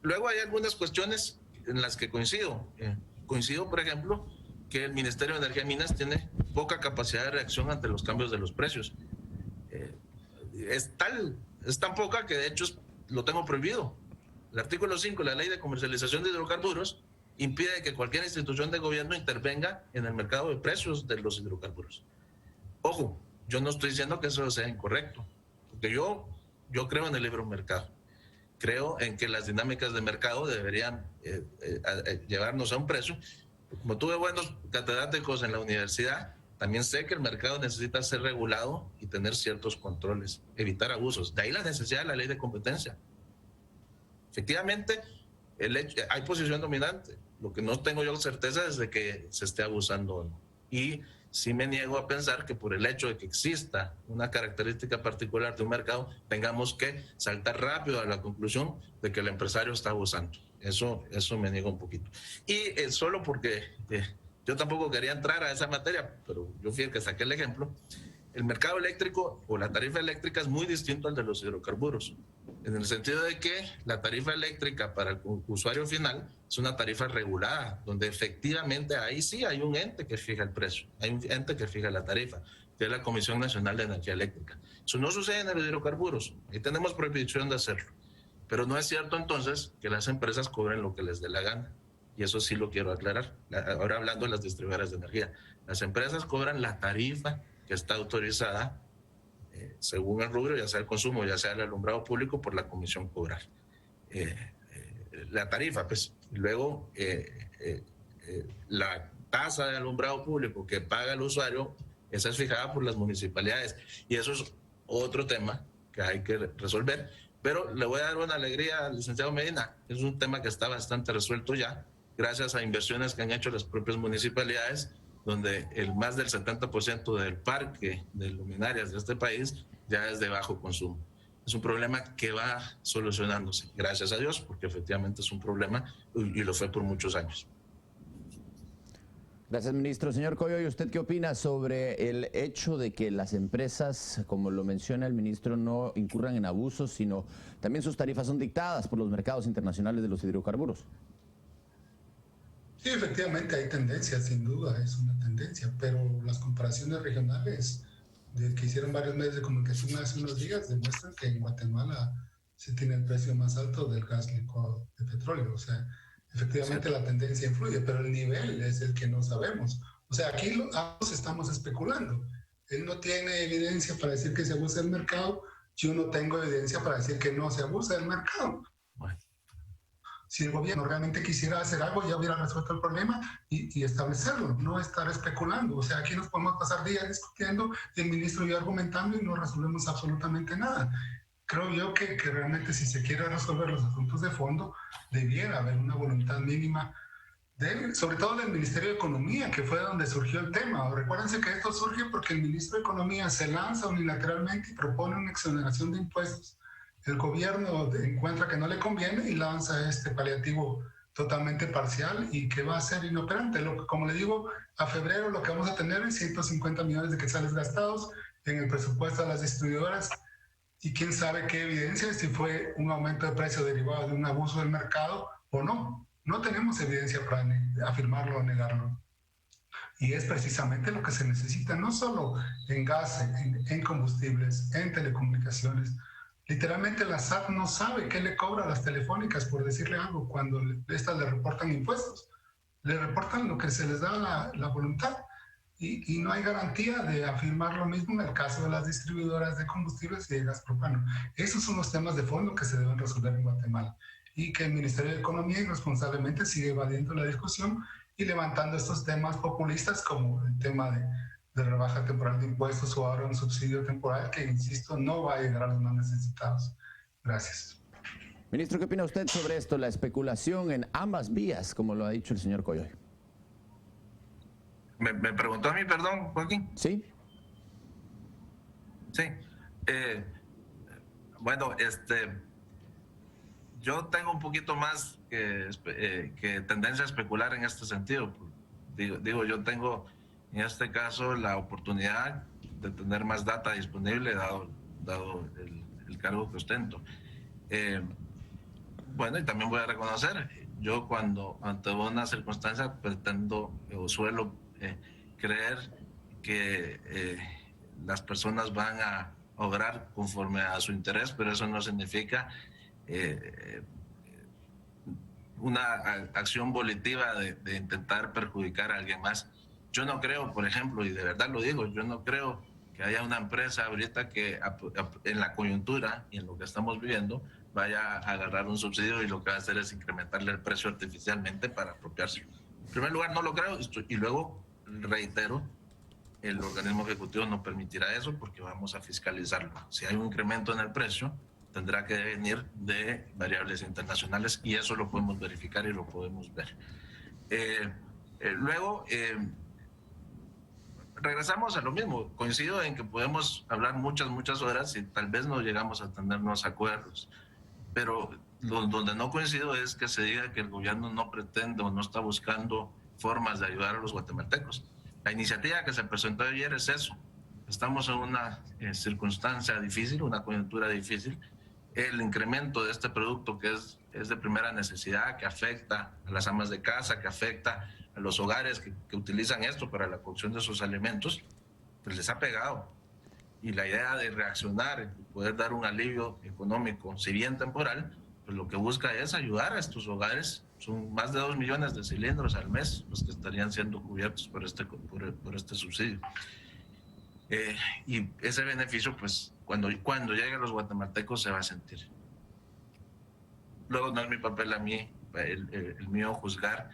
Luego hay algunas cuestiones en las que coincido. Coincido, por ejemplo, que el Ministerio de Energía y Minas tiene poca capacidad de reacción ante los cambios de los precios. Es tan poca que de hecho lo tengo prohibido. El artículo 5 de la Ley de Comercialización de Hidrocarburos impide que cualquier institución de gobierno intervenga en el mercado de precios de los hidrocarburos. Ojo, yo no estoy diciendo que eso sea incorrecto, porque yo creo en el libre mercado. Creo en que las dinámicas de mercado deberían llevarnos a un precio. Como tuve buenos catedráticos en la universidad, también sé que el mercado necesita ser regulado y tener ciertos controles, evitar abusos. De ahí la necesidad de la ley de competencia. Efectivamente, hay posición dominante. Lo que no tengo yo certeza es de que se esté abusando o no. Y sí me niego a pensar que por el hecho de que exista una característica particular de un mercado, tengamos que saltar rápido a la conclusión de que el empresario está abusando. Eso me niego un poquito. Y solo porque yo tampoco quería entrar a esa materia, pero yo fui el que saqué el ejemplo, el mercado eléctrico o la tarifa eléctrica es muy distinto al de los hidrocarburos, en el sentido de que la tarifa eléctrica para el usuario final es una tarifa regulada, donde efectivamente ahí sí hay un ente que fija el precio, hay un ente que fija la tarifa, que es la Comisión Nacional de Energía Eléctrica. Eso no sucede en los hidrocarburos, ahí tenemos prohibición de hacerlo. Pero no es cierto entonces que las empresas cobren lo que les dé la gana. Y eso sí lo quiero aclarar. Ahora hablando de las distribuidoras de energía. Las empresas cobran la tarifa que está autorizada según el rubro, ya sea el consumo, ya sea el alumbrado público, por la Comisión Cobrar. La tarifa, pues. Luego, tasa de alumbrado público que paga el usuario, esa es fijada por las municipalidades. Y eso es otro tema que hay que resolver. Pero le voy a dar una alegría al licenciado Medina. Es un tema que está bastante resuelto ya, gracias a inversiones que han hecho las propias municipalidades, donde más del 70% del parque de luminarias de este país ya es de bajo consumo. Es un problema que va solucionándose, gracias a Dios, porque efectivamente es un problema y lo fue por muchos años. Gracias, ministro. Señor Coyoy, ¿usted qué opina sobre el hecho de que las empresas, como lo menciona el ministro, no incurran en abusos, sino también sus tarifas son dictadas por los mercados internacionales de los hidrocarburos? Sí, efectivamente hay tendencia, sin duda, es una tendencia, pero las comparaciones regionales que hicieron varios medios de comunicación hace unos días demuestran que en Guatemala se tiene el precio más alto del gas licuado de petróleo. O sea, efectivamente la tendencia influye, pero el nivel es el que no sabemos. O sea, aquí ambos estamos especulando. Él no tiene evidencia para decir que se abusa del mercado, yo no tengo evidencia para decir que no se abusa del mercado. Bueno. Si el gobierno realmente quisiera hacer algo, ya hubiera resuelto el problema y establecerlo, no estar especulando. O sea, aquí nos podemos pasar días discutiendo, el ministro y yo argumentando y no resolvemos absolutamente nada. Creo yo que realmente si se quiere resolver los asuntos de fondo, debiera haber una voluntad mínima, sobre todo del Ministerio de Economía, que fue donde surgió el tema. Recuérdense que esto surge porque el ministro de Economía se lanza unilateralmente y propone una exoneración de impuestos. El gobierno encuentra que no le conviene y lanza este paliativo totalmente parcial y que va a ser inoperante. Como le digo, a febrero lo que vamos a tener es 150 millones de quetzales gastados en el presupuesto de las distribuidoras y quién sabe qué evidencia, si fue un aumento de precio derivado de un abuso del mercado o no. No tenemos evidencia para afirmarlo o negarlo. Y es precisamente lo que se necesita, no solo en gas, en combustibles, en telecomunicaciones. Literalmente la SAT no sabe qué le cobra a las telefónicas por decirle algo cuando estas le reportan impuestos. Le reportan lo que se les da la voluntad y no hay garantía de afirmar lo mismo en el caso de las distribuidoras de combustibles y de gas propano. Esos son los temas de fondo que se deben resolver en Guatemala y que el Ministerio de Economía irresponsablemente sigue evadiendo la discusión y levantando estos temas populistas como el tema de rebaja temporal de impuestos o ahora un subsidio temporal que, insisto, no va a llegar a los más necesitados. Gracias. Ministro, ¿qué opina usted sobre esto, la especulación en ambas vías, como lo ha dicho el señor Coyoy? ¿Me preguntó a mí, perdón, Joaquín? Sí. Sí. Bueno, yo tengo un poquito más que tendencia a especular en este sentido. Digo, yo tengo en este caso la oportunidad de tener más data disponible dado el cargo que ostento. Bueno, y también voy a reconocer, yo cuando ante una circunstancia pretendo o suelo creer que las personas van a obrar conforme a su interés, pero eso no significa una acción volitiva de intentar perjudicar a alguien más. Yo no creo, por ejemplo, y de verdad lo digo, yo no creo que haya una empresa ahorita que en la coyuntura y en lo que estamos viviendo vaya a agarrar un subsidio y lo que va a hacer es incrementarle el precio artificialmente para apropiarse. En primer lugar, no lo creo y luego reitero, el organismo ejecutivo no permitirá eso porque vamos a fiscalizarlo. Si hay un incremento en el precio, tendrá que venir de variables internacionales y eso lo podemos verificar y lo podemos ver. Luego, regresamos a lo mismo. Coincido en que podemos hablar muchas horas y tal vez no llegamos a tenernos acuerdos, pero donde no coincido es que se diga que el gobierno no pretende o no está buscando formas de ayudar a los guatemaltecos. La iniciativa que se presentó ayer es eso. Estamos en una circunstancia difícil, una coyuntura difícil. El incremento de este producto que es de primera necesidad, que afecta a las amas de casa, que afecta a los hogares que utilizan esto para la cocción de sus alimentos, pues les ha pegado. Y la idea de reaccionar y poder dar un alivio económico, si bien temporal, pues lo que busca es ayudar a estos hogares. Son más de 2 millones de cilindros al mes los que estarían siendo cubiertos por este subsidio. Y ese beneficio, pues, cuando llegue a los guatemaltecos se va a sentir. Luego no es mi papel a mí, el mío juzgar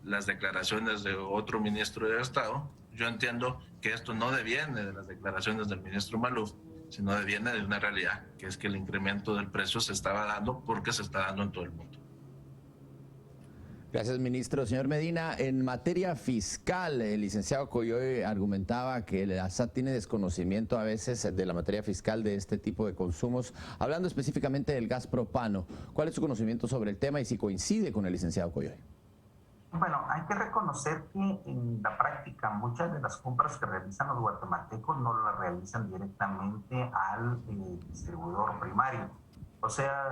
las declaraciones de otro ministro de Estado. Yo entiendo que esto no deviene de las declaraciones del ministro Maluf, sino deviene de una realidad, que es que el incremento del precio se estaba dando porque se está dando en todo el mundo. Gracias, ministro. Señor Medina, en materia fiscal, el licenciado Coyoy argumentaba que la SAT tiene desconocimiento a veces de la materia fiscal de este tipo de consumos. Hablando específicamente del gas propano, ¿cuál es su conocimiento sobre el tema y si coincide con el licenciado Coyoy? Bueno, hay que reconocer que en la práctica muchas de las compras que realizan los guatemaltecos no las realizan directamente al distribuidor primario. O sea,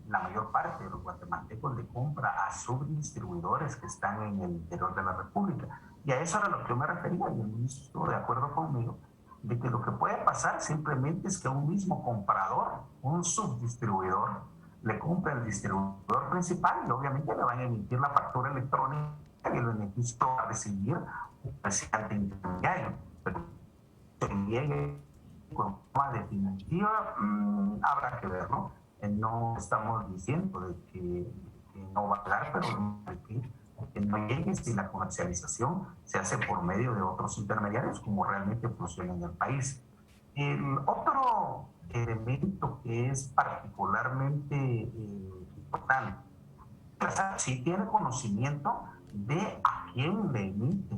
la mayor parte de los guatemaltecos le compra a subdistribuidores que están en el interior de la República. Y a eso era lo que yo me refería, y el ministro estuvo de acuerdo conmigo, de que lo que puede pasar simplemente es que un mismo comprador, un subdistribuidor, le compra al distribuidor principal y obviamente le van a emitir la factura electrónica y el beneficio va a recibir un comerciante intermediario. Pero si llegue con forma definitiva, habrá que verlo. No estamos diciendo de que no va a pagar, pero que no llegue si la comercialización se hace por medio de otros intermediarios, como realmente funciona en el país. El otro elemento que es particularmente importante, la SAT sí tiene conocimiento de a quién le emite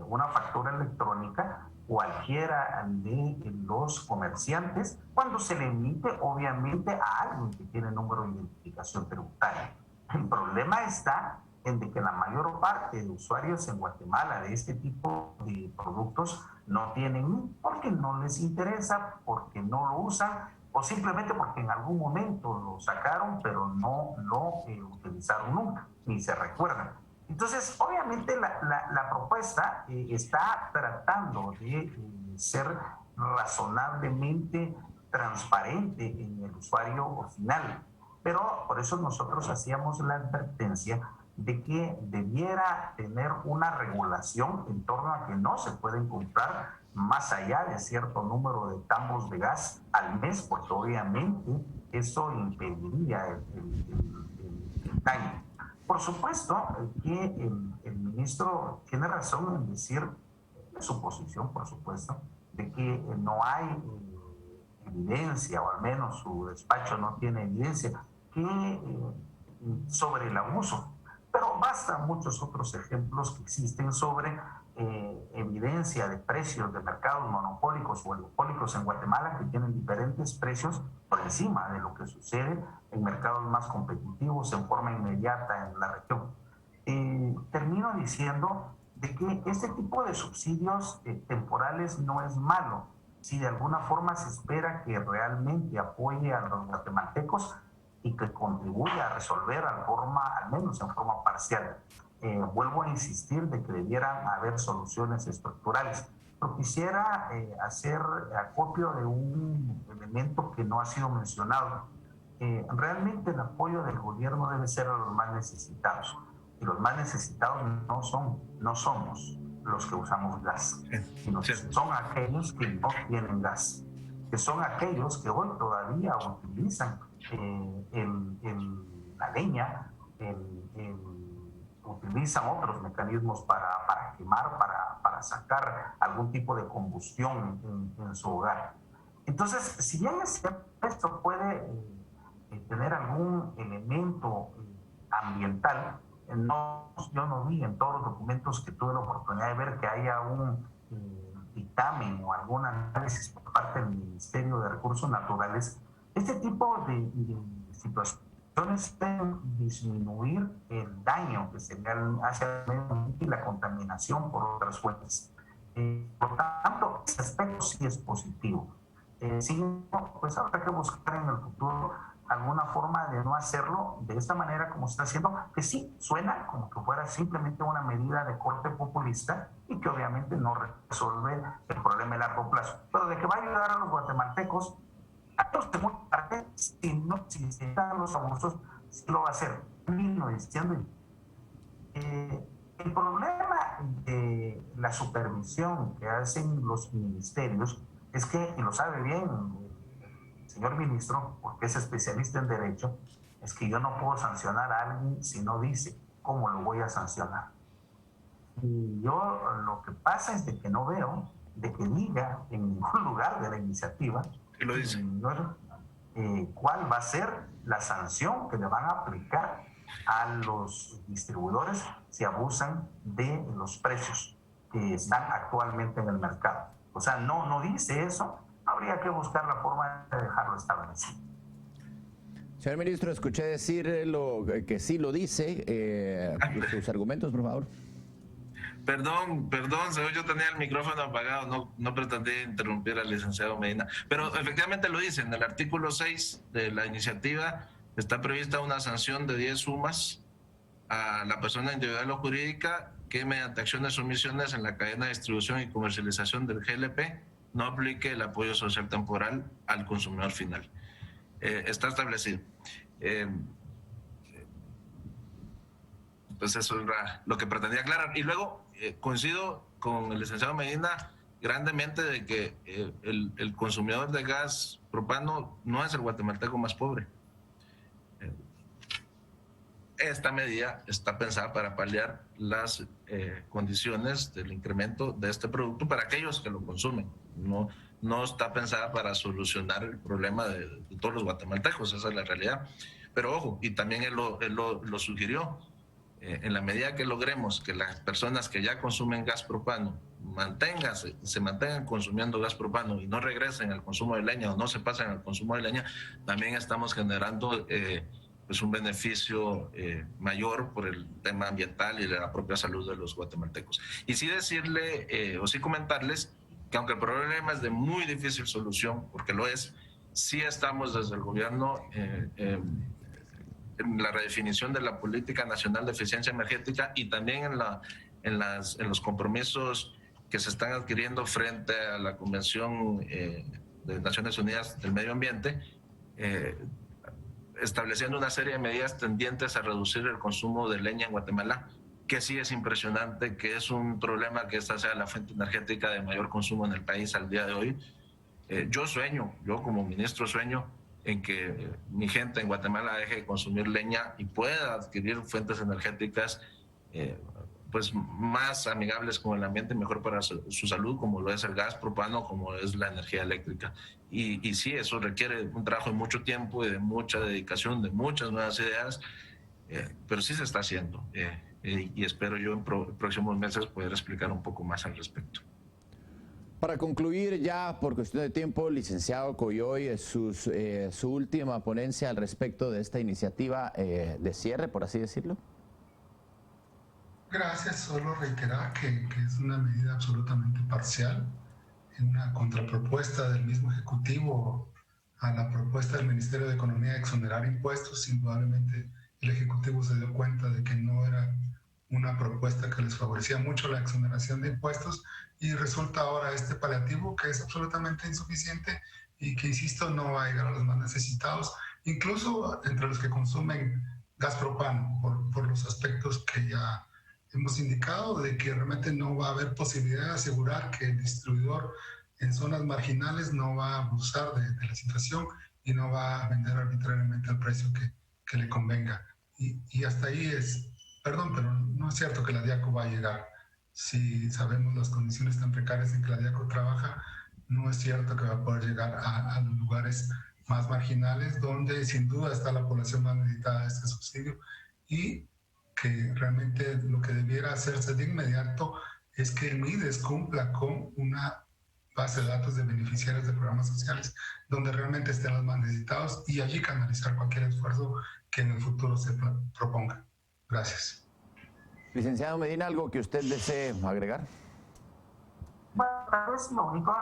una factura electrónica, cualquiera de los comerciantes, cuando se le emite obviamente a alguien que tiene número de identificación tributaria. El problema está en de que la mayor parte de usuarios en Guatemala de este tipo de productos no tienen, porque no les interesa, porque no lo usan, o simplemente porque en algún momento lo sacaron, pero no lo utilizaron nunca, ni se recuerdan. Entonces, obviamente la propuesta está tratando de ser razonablemente transparente en el usuario final, pero por eso nosotros hacíamos la advertencia de que debiera tener una regulación en torno a que no se pueden comprar más allá de cierto número de tambos de gas al mes, porque obviamente eso impediría el daño. Por supuesto que el ministro tiene razón en decir su posición, por supuesto, de que no hay evidencia, o al menos su despacho no tiene evidencia sobre el abuso. Pero bastan muchos otros ejemplos que existen sobre evidencia de precios de mercados monopólicos o oligopólicos en Guatemala que tienen diferentes precios por encima de lo que sucede en mercados más competitivos en forma inmediata en la región. Termino diciendo de que este tipo de subsidios temporales no es malo si de alguna forma se espera que realmente apoye a los guatemaltecos y que contribuya a resolver al menos en forma parcial. Vuelvo a insistir de que debieran haber soluciones estructurales. Pero quisiera hacer acopio de un elemento que no ha sido mencionado. Realmente el apoyo del gobierno debe ser a los más necesitados. Y los más necesitados no somos los que usamos gas, sino que son aquellos que no tienen gas, que son aquellos que hoy todavía utilizan la leña, utilizan otros mecanismos para quemar, para sacar algún tipo de combustión en su hogar. Entonces, si bien esto puede tener algún elemento ambiental, yo no vi en todos los documentos que tuve la oportunidad de ver que haya un dictamen o algún análisis por parte del Ministerio de Recursos Naturales. Este tipo de situaciones pueden disminuir el daño que se le hace al medio ambiente y la contaminación por otras fuentes. Por tanto, ese aspecto sí es positivo. Pues habrá que buscar en el futuro alguna forma de no hacerlo de esta manera como se está haciendo, que sí suena como que fuera simplemente una medida de corte populista y que obviamente no resuelve el problema a largo plazo, pero de que va a ayudar a los guatemaltecos, a todos de mucha parte, si se dan los abusos, sí lo va a hacer. Termino diciendo, el problema de la supervisión que hacen los ministerios es que, y lo sabe bien señor ministro, porque es especialista en derecho, es que yo no puedo sancionar a alguien si no dice cómo lo voy a sancionar. Y yo lo que pasa es de que no veo de que diga en ningún lugar de la iniciativa ¿Qué lo dice? Cuál va a ser la sanción que le van a aplicar a los distribuidores si abusan de los precios que están actualmente en el mercado. O sea, no dice eso. Habría que buscar la forma de dejarlo establecido. Señor ministro, escuché decir que sí lo dice. Sus argumentos, por favor. Perdón, yo tenía el micrófono apagado, no pretendí interrumpir al licenciado Medina, pero efectivamente lo dice, en el artículo 6 de la iniciativa está prevista una sanción de 10 sumas a la persona individual o jurídica que mediante acciones o omisiones en la cadena de distribución y comercialización del GLP no aplique el apoyo social temporal al consumidor final. Está establecido. Pues eso era lo que pretendía aclarar. Y luego coincido con el licenciado Medina grandemente de que el consumidor de gas propano no es el guatemalteco más pobre. Esta medida está pensada para paliar las condiciones del incremento de este producto para aquellos que lo consumen. No está pensada para solucionar el problema de todos los guatemaltecos, esa es la realidad. Pero ojo, y también él lo sugirió, en la medida que logremos que las personas que ya consumen gas propano se mantengan consumiendo gas propano y no regresen al consumo de leña o no se pasen al consumo de leña, también estamos generando pues un beneficio mayor por el tema ambiental y de la propia salud de los guatemaltecos. Y sí decirle o sí comentarles que aunque el problema es de muy difícil solución, porque lo es, sí estamos desde el gobierno en la redefinición de la Política Nacional de Eficiencia Energética y también en los compromisos que se están adquiriendo frente a la Convención de Naciones Unidas del Medio Ambiente, estableciendo una serie de medidas tendientes a reducir el consumo de leña en Guatemala, que sí es impresionante, que es un problema que esta sea la fuente energética de mayor consumo en el país al día de hoy. Yo como ministro sueño en que mi gente en Guatemala deje de consumir leña y pueda adquirir fuentes energéticas pues más amigables con el ambiente, mejor para su salud, como lo es el gas propano, como es la energía eléctrica. Y sí, eso requiere un trabajo de mucho tiempo y de mucha dedicación, de muchas nuevas ideas, pero sí se está haciendo. Y espero yo en próximos meses poder explicar un poco más al respecto. Para concluir ya, por cuestión de tiempo, licenciado Coyoy, su última ponencia al respecto de esta iniciativa de cierre, por así decirlo. Gracias, solo reiterar que es una medida absolutamente parcial, una contrapropuesta del mismo Ejecutivo a la propuesta del Ministerio de Economía de exonerar impuestos. Indudablemente el Ejecutivo se dio cuenta de que no era una propuesta que les favorecía mucho la exoneración de impuestos y resulta ahora este paliativo que es absolutamente insuficiente y que, insisto, no va a llegar a los más necesitados, incluso entre los que consumen gas propano, por los aspectos que ya hemos indicado, de que realmente no va a haber posibilidad de asegurar que el distribuidor en zonas marginales no va a abusar de la situación y no va a vender arbitrariamente al precio que le convenga. Y hasta ahí es, perdón, pero no es cierto que la DIACO va a llegar. Si sabemos las condiciones tan precarias en que la DIACO trabaja, no es cierto que va a poder llegar a los lugares más marginales, donde sin duda está la población más necesitada de este subsidio, y que realmente lo que debiera hacerse de inmediato es que el MIDES cumpla con una base de datos de beneficiarios de programas sociales donde realmente estén los más necesitados y allí canalizar cualquier esfuerzo que en el futuro se proponga. Gracias. Licenciado Medina, ¿algo que usted desee agregar? Bueno, tal vez lo único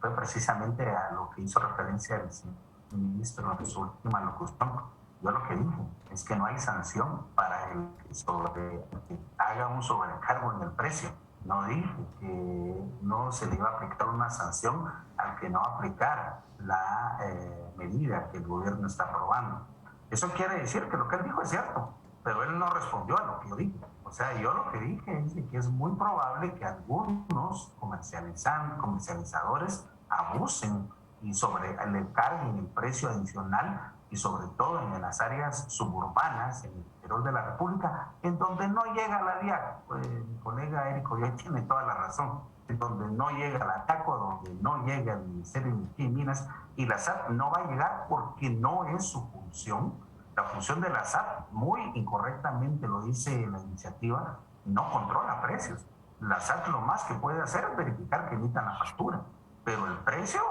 fue precisamente a lo que hizo referencia el ministro en su última locución. Yo lo que dije es que no hay sanción para el que haga un sobrecargo en el precio. No dije que no se le iba a aplicar una sanción al que no aplicara la medida que el gobierno está aprobando. Eso quiere decir que lo que él dijo es cierto, pero él no respondió a lo que yo dije. O sea, yo lo que dije es que es muy probable que algunos comercializadores abusen y le carguen el precio adicional, y sobre todo en las áreas suburbanas, en Interior de la República, en donde no llega la DIAC. Mi colega Érico ya tiene toda la razón, en donde no llega la ATACO, donde no llega el Ministerio de Energía y Minas, y la SAT no va a llegar porque no es su función. La función de la SAT, muy incorrectamente lo dice la iniciativa, no controla precios. La SAT lo más que puede hacer es verificar que emitan la factura, pero el precio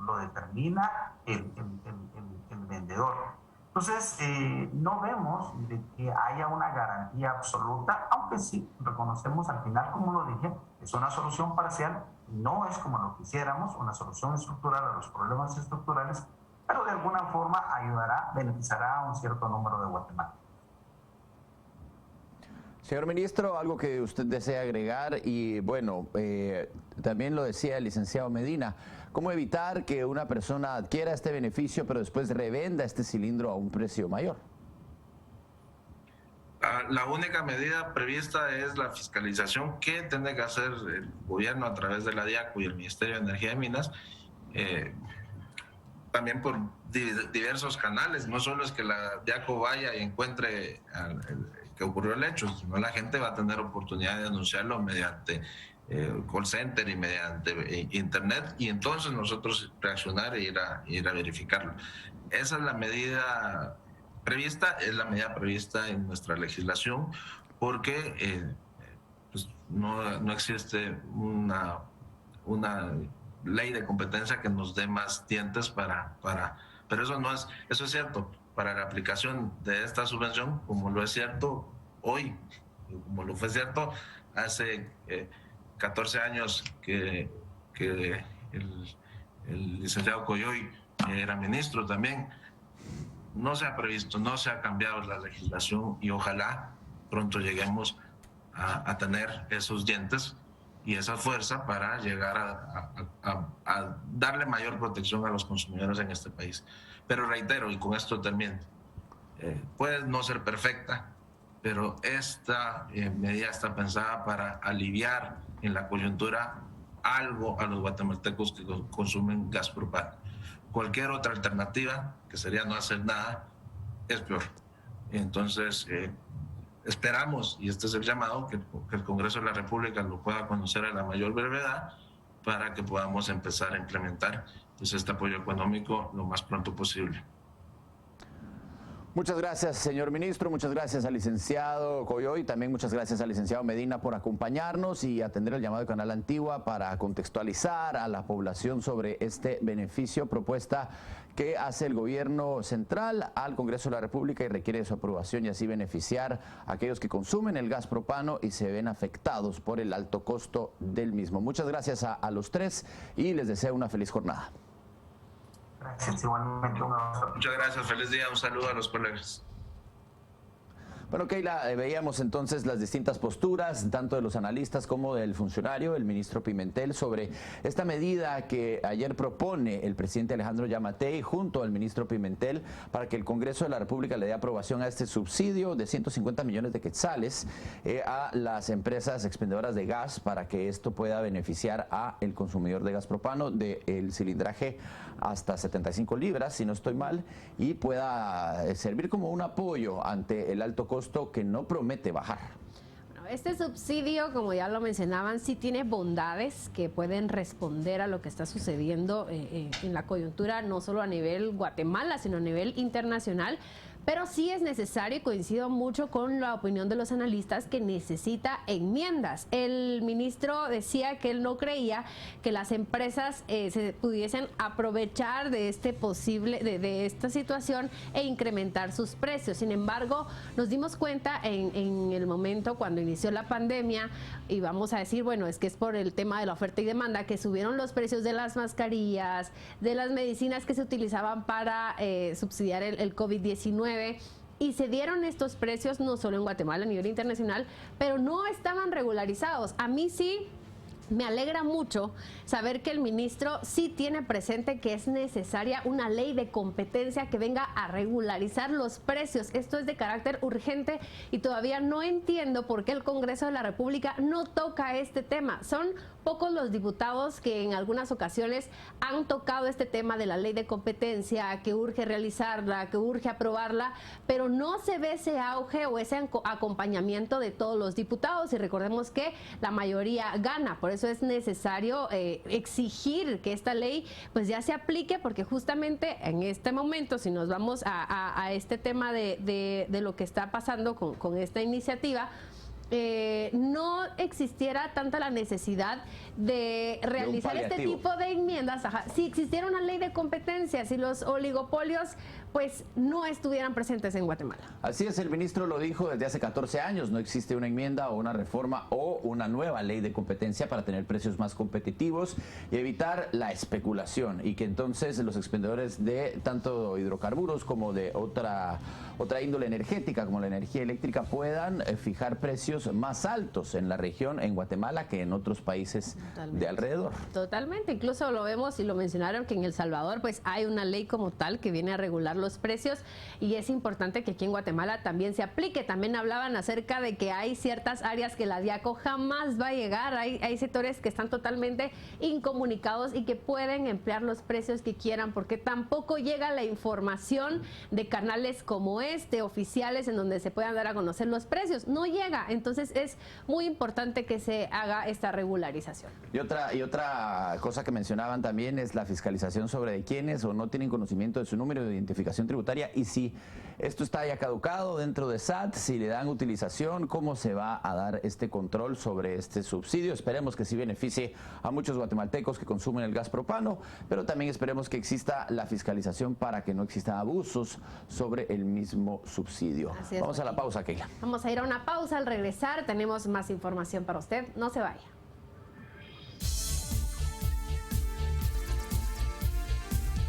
lo determina el vendedor. Entonces, no vemos de que haya una garantía absoluta, aunque sí reconocemos al final, como lo dije, es una solución parcial, no es como lo quisiéramos, una solución estructural a los problemas estructurales, pero de alguna forma ayudará, beneficiará a un cierto número de guatemaltecos. Señor ministro, algo que usted desea agregar y bueno, también lo decía el licenciado Medina, ¿cómo evitar que una persona adquiera este beneficio pero después revenda este cilindro a un precio mayor? La única medida prevista es la fiscalización que tiene que hacer el gobierno a través de la DIACO y el Ministerio de Energía y Minas, también por diversos canales. No solo es que la DIACO vaya y encuentre que ocurrió el hecho, sino la gente va a tener oportunidad de denunciarlo mediante call center y mediante internet, y entonces nosotros reaccionar e ir a verificarlo. Esa es la medida prevista, es la medida prevista en nuestra legislación, porque pues no existe una ley de competencia que nos dé más dientes pero eso es cierto para la aplicación de esta subvención, como lo es cierto hoy, como lo fue cierto hace 14 años que el licenciado Coyoy era ministro también. No se ha previsto, no se ha cambiado la legislación y ojalá pronto lleguemos a tener esos dientes y esa fuerza para llegar a darle mayor protección a los consumidores en este país. Pero reitero, y con esto termino, puede no ser perfecta, pero esta medida está pensada para aliviar en la coyuntura algo a los guatemaltecos que consumen gas propano. Cualquier otra alternativa, que sería no hacer nada, es peor. Entonces, esperamos, y este es el llamado, que el Congreso de la República lo pueda conocer a la mayor brevedad para que podamos empezar a implementar pues, este apoyo económico lo más pronto posible. Muchas gracias, señor ministro. Muchas gracias al licenciado Coyoy. También muchas gracias al licenciado Medina por acompañarnos y atender el llamado de Canal Antigua para contextualizar a la población sobre este beneficio, propuesta que hace el gobierno central al Congreso de la República y requiere de su aprobación y así beneficiar a aquellos que consumen el gas propano y se ven afectados por el alto costo del mismo. Muchas gracias a los tres y les deseo una feliz jornada. Gracias, igualmente. Muchas gracias, feliz día, un saludo a los colegas. Bueno, Keila, veíamos entonces las distintas posturas, tanto de los analistas como del funcionario, el ministro Pimentel, sobre esta medida que ayer propone el presidente Alejandro Yamatei junto al ministro Pimentel para que el Congreso de la República le dé aprobación a este subsidio de 150 millones de quetzales a las empresas expendedoras de gas para que esto pueda beneficiar a el consumidor de gas propano del cilindraje hasta 75 libras, si no estoy mal, y pueda servir como un apoyo ante el alto costo que no promete bajar. Este subsidio, como ya lo mencionaban, sí tiene bondades que pueden responder a lo que está sucediendo en la coyuntura, no solo a nivel Guatemala, sino a nivel internacional. Pero sí es necesario, y coincido mucho con la opinión de los analistas, que necesita enmiendas. El ministro decía que él no creía que las empresas se pudiesen aprovechar de de esta situación e incrementar sus precios. Sin embargo, nos dimos cuenta en el momento cuando inició la pandemia, y vamos a decir, bueno, es que es por el tema de la oferta y demanda, que subieron los precios de las mascarillas, de las medicinas que se utilizaban para subsidiar el COVID-19, y se dieron estos precios no solo en Guatemala, a nivel internacional, pero no estaban regularizados. A mí sí Me alegra mucho saber que el ministro sí tiene presente que es necesaria una ley de competencia que venga a regularizar los precios. Esto es de carácter urgente y todavía no entiendo por qué el Congreso de la República no toca este tema. Son pocos los diputados que en algunas ocasiones han tocado este tema de la ley de competencia, que urge realizarla, que urge aprobarla, pero no se ve ese auge o ese acompañamiento de todos los diputados. Y recordemos que la mayoría gana, por eso es necesario exigir que esta ley pues ya se aplique, porque justamente en este momento, si nos vamos a este tema de lo que está pasando con esta iniciativa, no existiera tanta la necesidad de realizar este tipo de enmiendas. Si existiera una ley de competencia, si los oligopolios pues no estuvieran presentes en Guatemala. Así es, el ministro lo dijo desde hace 14 años, no existe una enmienda o una reforma o una nueva ley de competencia para tener precios más competitivos y evitar la especulación, y que entonces los expendedores de tanto hidrocarburos como de otra índole energética como la energía eléctrica puedan fijar precios más altos en la región, en Guatemala, que en otros países de alrededor. Totalmente, incluso lo vemos y lo mencionaron que en El Salvador pues hay una ley como tal que viene a regular los precios, y es importante que aquí en Guatemala también se aplique. También hablaban acerca de que hay ciertas áreas que la Diaco jamás va a llegar, hay sectores que están totalmente incomunicados y que pueden emplear los precios que quieran, porque tampoco llega la información de canales como oficiales, en donde se puedan dar a conocer los precios, no llega. Entonces es muy importante que se haga esta regularización. Y otra cosa que mencionaban también es la fiscalización sobre quienes o no tienen conocimiento de su número de identificación tributaria, y si esto está ya caducado dentro de SAT, si le dan utilización, cómo se va a dar este control sobre este subsidio. Esperemos que sí beneficie a muchos guatemaltecos que consumen el gas propano, pero también esperemos que exista la fiscalización para que no existan abusos sobre el mismo subsidio. Vamos a la pausa, Keila. Vamos a ir a una pausa. Al regresar tenemos más información para usted. No se vaya.